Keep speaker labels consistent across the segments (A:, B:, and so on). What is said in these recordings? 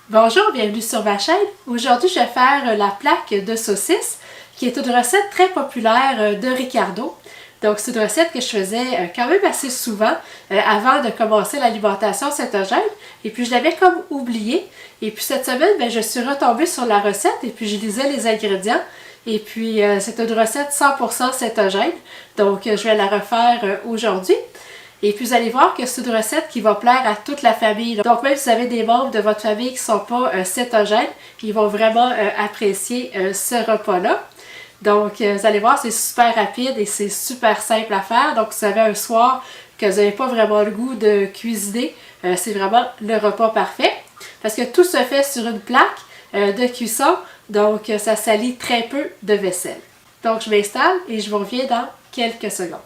A: Bonjour, bienvenue sur ma chaîne. Aujourd'hui, je vais faire la plaque de saucisse, qui est une recette très populaire de Ricardo. Donc, c'est une recette que je faisais quand même assez souvent avant de commencer l'alimentation cétogène. Et puis, je l'avais comme oublié. Et puis, cette semaine, je suis retombée sur la recette et puis je lisais les ingrédients. Et puis, c'est une recette 100% cétogène. Donc, je vais la refaire aujourd'hui. Et puis, vous allez voir que c'est une recette qui va plaire à toute la famille. Donc, même si vous avez des membres de votre famille qui ne sont pas cétogènes, ils vont vraiment apprécier ce repas-là. Donc, vous allez voir, c'est super rapide et c'est super simple à faire. Donc, si vous avez un soir que vous n'avez pas vraiment le goût de cuisiner, c'est vraiment le repas parfait. Parce que tout se fait sur une plaque de cuisson, donc ça salit très peu de vaisselle. Donc, je m'installe et je vous reviens dans quelques secondes.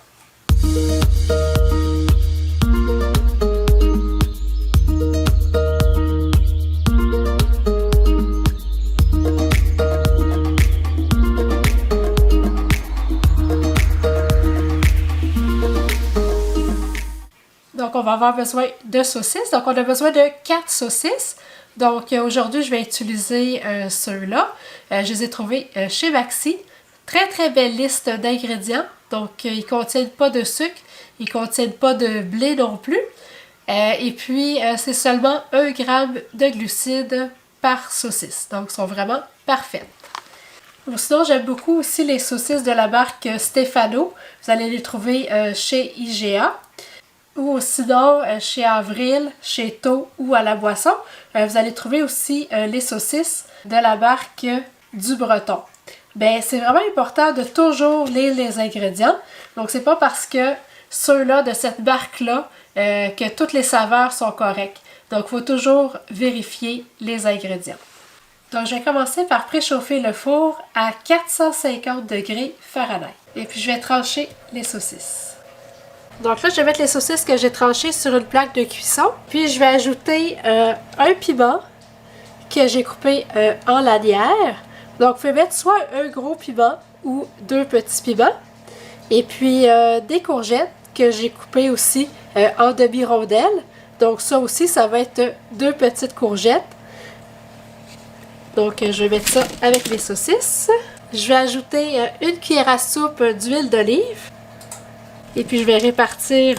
A: Donc, on va avoir besoin de saucisses. Donc, on a besoin de 4 saucisses. Donc, aujourd'hui, je vais utiliser ceux-là. Je les ai trouvés chez Maxi. Très, très belle liste d'ingrédients. Donc, ils ne contiennent pas de sucre. Ils ne contiennent pas de blé non plus. Et puis, c'est seulement 1 g de glucides par saucisse. Donc, ils sont vraiment parfaites. Sinon, j'aime beaucoup aussi les saucisses de la marque Stefano. Vous allez les trouver chez IGA. Ou sinon, chez Avril, chez Taux ou à la Boisson, vous allez trouver aussi les saucisses de la marque du Breton. Ben, c'est vraiment important de toujours lire les ingrédients. Donc, c'est pas parce que ceux-là de cette marque-là que toutes les saveurs sont correctes. Donc, il faut toujours vérifier les ingrédients. Donc, je vais commencer par préchauffer le four à 450 degrés Fahrenheit. Et puis, je vais trancher les saucisses. Donc là, je vais mettre les saucisses que j'ai tranchées sur une plaque de cuisson. Puis je vais ajouter un piment que j'ai coupé en lanières. Donc vous pouvez mettre soit un gros piment ou 2 petits piments. Et puis des courgettes que j'ai coupées aussi en demi-rondelles. Donc ça aussi, ça va être 2 petites courgettes. Donc je vais mettre ça avec les saucisses. Je vais ajouter 1 cuillère à soupe d'huile d'olive. Et puis, je vais répartir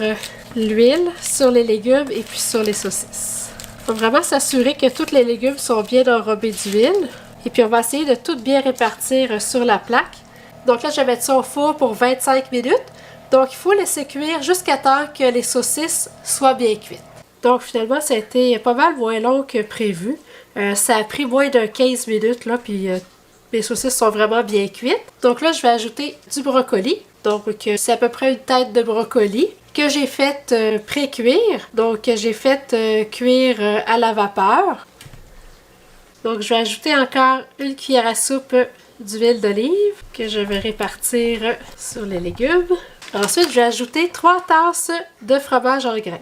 A: l'huile sur les légumes et puis sur les saucisses. Il faut vraiment s'assurer que tous les légumes sont bien enrobés d'huile. Et puis, on va essayer de tout bien répartir sur la plaque. Donc là, je vais mettre ça au four pour 25 minutes. Donc, il faut laisser cuire jusqu'à temps que les saucisses soient bien cuites. Donc, finalement, ça a été pas mal moins long que prévu. Ça a pris moins de 15 minutes, là, puis les saucisses sont vraiment bien cuites. Donc là, je vais ajouter du brocoli. Donc, c'est à peu près une tête de brocoli que j'ai fait pré-cuire. Donc, j'ai fait cuire à la vapeur. Donc, je vais ajouter encore 1 cuillère à soupe d'huile d'olive que je vais répartir sur les légumes. Ensuite, je vais ajouter 3 tasses de fromage en grains.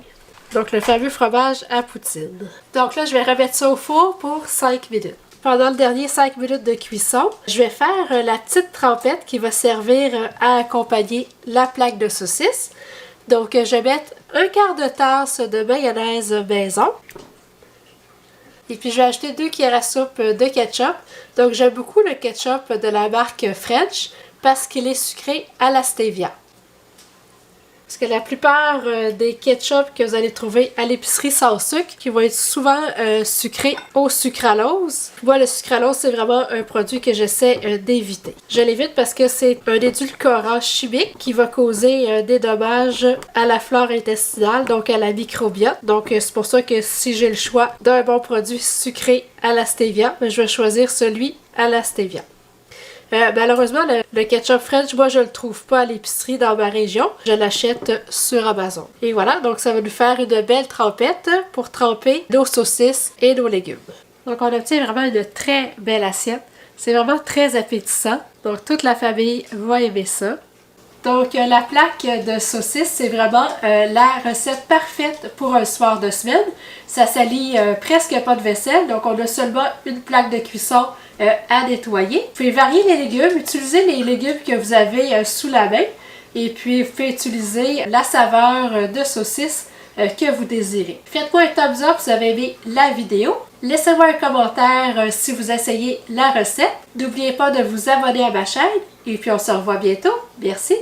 A: Donc, le fameux fromage à poutine. Donc là, je vais remettre ça au four pour 5 minutes. Pendant le dernier 5 minutes de cuisson, je vais faire la petite trempette qui va servir à accompagner la plaque de saucisse. Donc, je vais mettre 1/4 de tasse de mayonnaise maison. Et puis, je vais ajouter 2 cuillères à soupe de ketchup. Donc, j'aime beaucoup le ketchup de la marque French parce qu'il est sucré à la stevia. Parce que la plupart des ketchup que vous allez trouver à l'épicerie sans sucre, qui vont être souvent sucrés au sucralose. Moi, le sucralose, c'est vraiment un produit que j'essaie d'éviter. Je l'évite parce que c'est un édulcorant chimique qui va causer des dommages à la flore intestinale, donc à la microbiote. Donc, c'est pour ça que si j'ai le choix d'un bon produit sucré à la stevia, je vais choisir celui à la stevia. Malheureusement, le ketchup French, moi, je le trouve pas à l'épicerie dans ma région. Je l'achète sur Amazon. Et voilà, donc ça va nous faire une belle trempette pour tremper nos saucisses et nos légumes. Donc, on obtient vraiment une très belle assiette. C'est vraiment très appétissant. Donc, toute la famille va aimer ça. Donc, la plaque de saucisse, c'est vraiment la recette parfaite pour un soir de semaine. Ça salit presque pas de vaisselle, donc on a seulement une plaque de cuisson à nettoyer. Vous pouvez varier les légumes, utiliser les légumes que vous avez sous la main. Et puis, vous pouvez utiliser la saveur de saucisse que vous désirez. Faites-moi un thumbs up si vous avez aimé la vidéo. Laissez-moi un commentaire si vous essayez la recette. N'oubliez pas de vous abonner à ma chaîne et puis on se revoit bientôt. Merci!